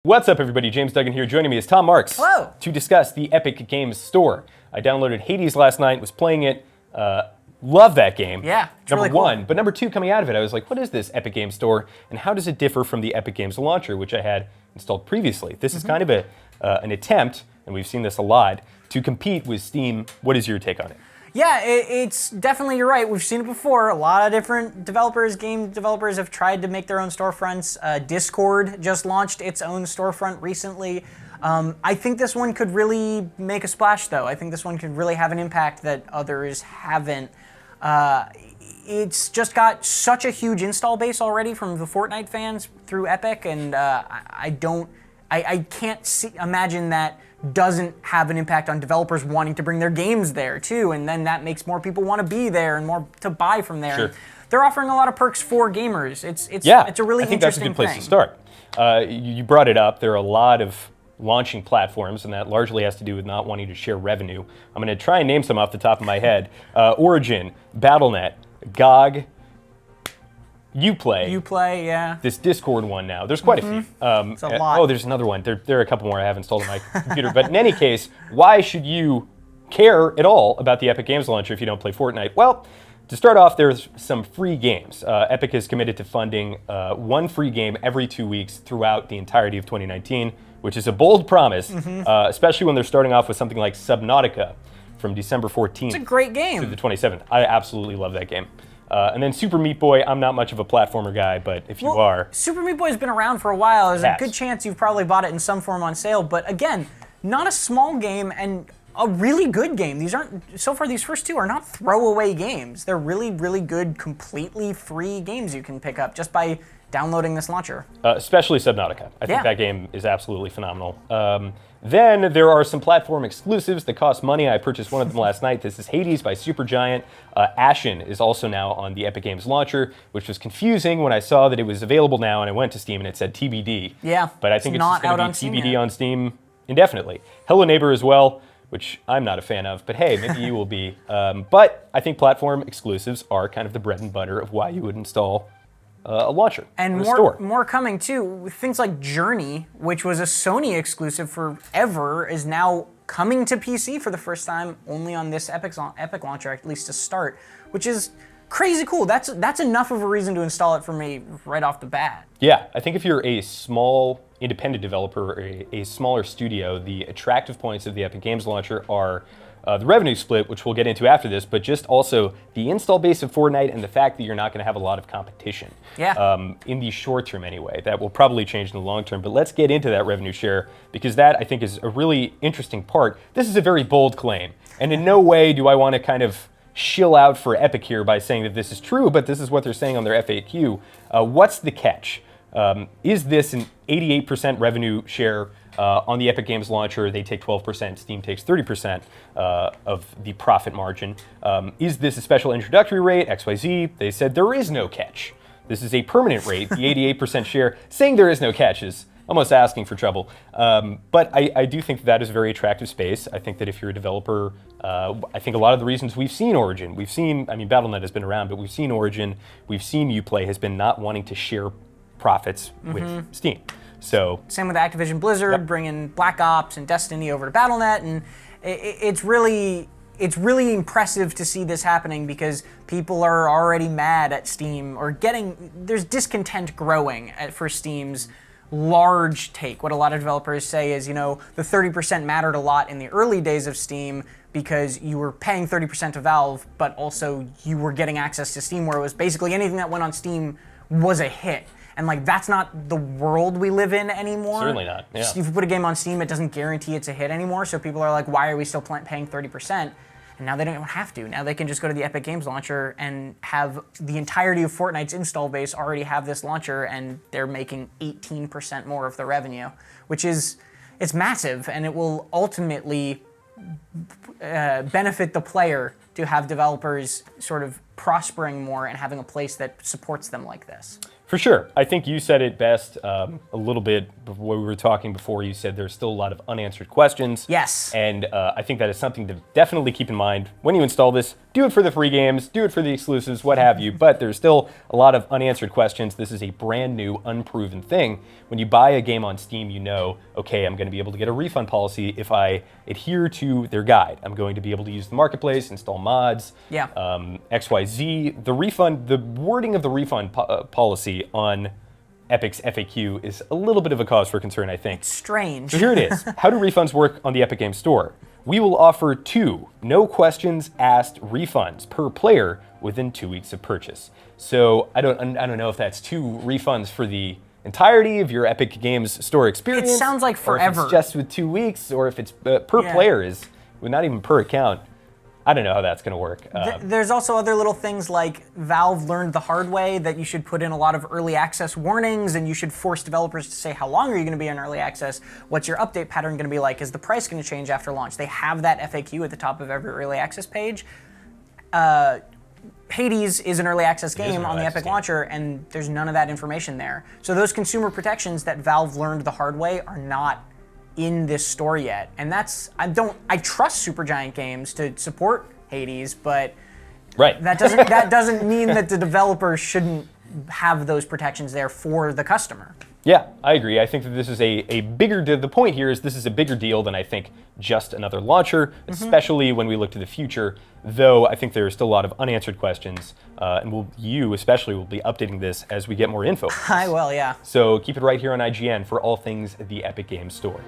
What's up, everybody? James Duggan here. Joining me is Tom Marks. Hello. To discuss the Epic Games Store. I downloaded Hades last night, was playing it. Love that game. Yeah, it's number really cool. one. But number two, coming out of it, I was like, what is this Epic Games Store? And how does it differ from the Epic Games Launcher, which I had installed previously? This is kind of an attempt, and we've seen this a lot, to compete with Steam. What is your take on it? Yeah, it's definitely, you're right. We've seen it before. A lot of different developers, game developers have tried to make their own storefronts. Discord just launched its own storefront recently. I think this one could really make a splash, though. I think this one could really have an impact that others haven't. It's just got such a huge install base already from the Fortnite fans through Epic, and I can't imagine that doesn't have an impact on developers wanting to bring their games there too, and then that makes more people want to be there and more to buy from there. Sure. They're offering a lot of perks for gamers. It's a really I think that's a interesting good place thing. to start. You brought it up. There are a lot of launching platforms, and that largely has to do with not wanting to share revenue. I'm going to try and name some off the top of my head. Origin, Battle.net, GOG, Uplay, yeah. this Discord one now. There's quite a few. It's a lot. Oh, there's another one. There are a couple more I have installed on my computer. But in any case, why should you care at all about the Epic Games Launcher if you don't play Fortnite? Well, to start off, there's some free games. Epic is committed to funding one free game every 2 weeks throughout the entirety of 2019, which is a bold promise, especially when they're starting off with something like Subnautica from December 14th. It's a great game. To the 27th. I absolutely love that game. And then Super Meat Boy, I'm not much of a platformer guy, but if you are... Super Meat Boy's been around for a while. There's a Yes. good chance you've probably bought it in some form on sale, but again, not a small game and a really good game. These aren't, so far these first two are not throwaway games. They're really, really good, completely free games you can pick up just by downloading this launcher. Especially Subnautica. I think Yeah. that game is absolutely phenomenal. Then there are some platform exclusives that cost money. I purchased one of them last night. This is Hades by Supergiant. Ashen is also now on the Epic Games Launcher, which was confusing when I saw that it was available now, and I went to Steam and it said TBD. Yeah, But I think it's not just going out to on be Steam TBD yet. on Steam indefinitely. Hello Neighbor as well, which I'm not a fan of, but hey, maybe you will be. But I think platform exclusives are kind of the bread and butter of why you would install a launcher And or a store. more coming too. With things like Journey, which was a Sony exclusive forever, is now coming to PC for the first time, only on this Epic launcher, at least to start, which is crazy cool. That's enough of a reason to install it for me right off the bat. Yeah, I think if you're a small independent developer or a smaller studio, the attractive points of the Epic Games Launcher are the revenue split, which we'll get into after this, but just also the install base of Fortnite and the fact that you're not going to have a lot of competition. Yeah. In the short term anyway. That will probably change in the long term, but let's get into that revenue share because that I think is a really interesting part. This is a very bold claim, and in no way do I want to kind of shill out for Epic here by saying that this is true, but this is what they're saying on their FAQ. What's the catch? Is this an 88% revenue share on the Epic Games Launcher? They take 12%, Steam takes 30% of the profit margin. Is this a special introductory rate, XYZ? They said there is no catch. This is a permanent rate, the 88% share. Saying there is no catch is almost asking for trouble. But I do think that is a very attractive space. I think that if you're a developer, I think a lot of the reasons we've seen Origin, Battle.net has been around, but we've seen Origin, we've seen Uplay has been not wanting to share profits with Steam. So Same with Activision Blizzard, bringing Black Ops and Destiny over to Battle.net, and it's really impressive to see this happening because people are already mad at Steam or there's discontent growing for Steam's large take. What a lot of developers say is, the 30% mattered a lot in the early days of Steam because you were paying 30% to Valve, but also you were getting access to Steam where it was basically anything that went on Steam was a hit. And that's not the world we live in anymore. Certainly not, yeah. If you put a game on Steam, it doesn't guarantee it's a hit anymore, so people are like, why are we still paying 30%? And now they don't have to. Now they can just go to the Epic Games Launcher and have the entirety of Fortnite's install base already have this launcher, and they're making 18% more of the revenue, which is, it's massive, and it will ultimately benefit the player to have developers sort of prospering more and having a place that supports them like this. For sure. I think you said it best a little bit when we were talking before. You said there's still a lot of unanswered questions. Yes. And I think that is something to definitely keep in mind when you install this. Do it for the free games, do it for the exclusives, what have you, but there's still a lot of unanswered questions. This is a brand new, unproven thing. When you buy a game on Steam, you know, okay, I'm going to be able to get a refund policy if I adhere to their guide. I'm going to be able to use the marketplace, install mods, XYZ. The wording of the refund policy on Epic's FAQ is a little bit of a cause for concern, I think. Strange. So here it is. How do refunds work on the Epic Games Store? We will offer 2 no questions asked refunds per player within 2 weeks of purchase. So I don't know if that's 2 refunds for the entirety of your Epic Games Store experience. It sounds like forever. Or if it's just with 2 weeks, or if it's per player is not even per account. I don't know how that's going to work. There's also other little things like Valve learned the hard way that you should put in a lot of early access warnings, and you should force developers to say how long are you going to be in early access, what's your update pattern going to be like, is the price going to change after launch. They have that FAQ at the top of every early access page. Hades is an early access game on the Epic launcher, and there's none of that information there. So those consumer protections that Valve learned the hard way are not in this store yet, and I trust Supergiant Games to support Hades, but that doesn't mean that the developer shouldn't have those protections there for the customer. Yeah, I agree. I think that this is a bigger deal. The point here is this is a bigger deal than I think just another launcher, especially when we look to the future, though I think there are still a lot of unanswered questions, and you especially will be updating this as we get more info. I will, yeah. So keep it right here on IGN for all things the Epic Games Store.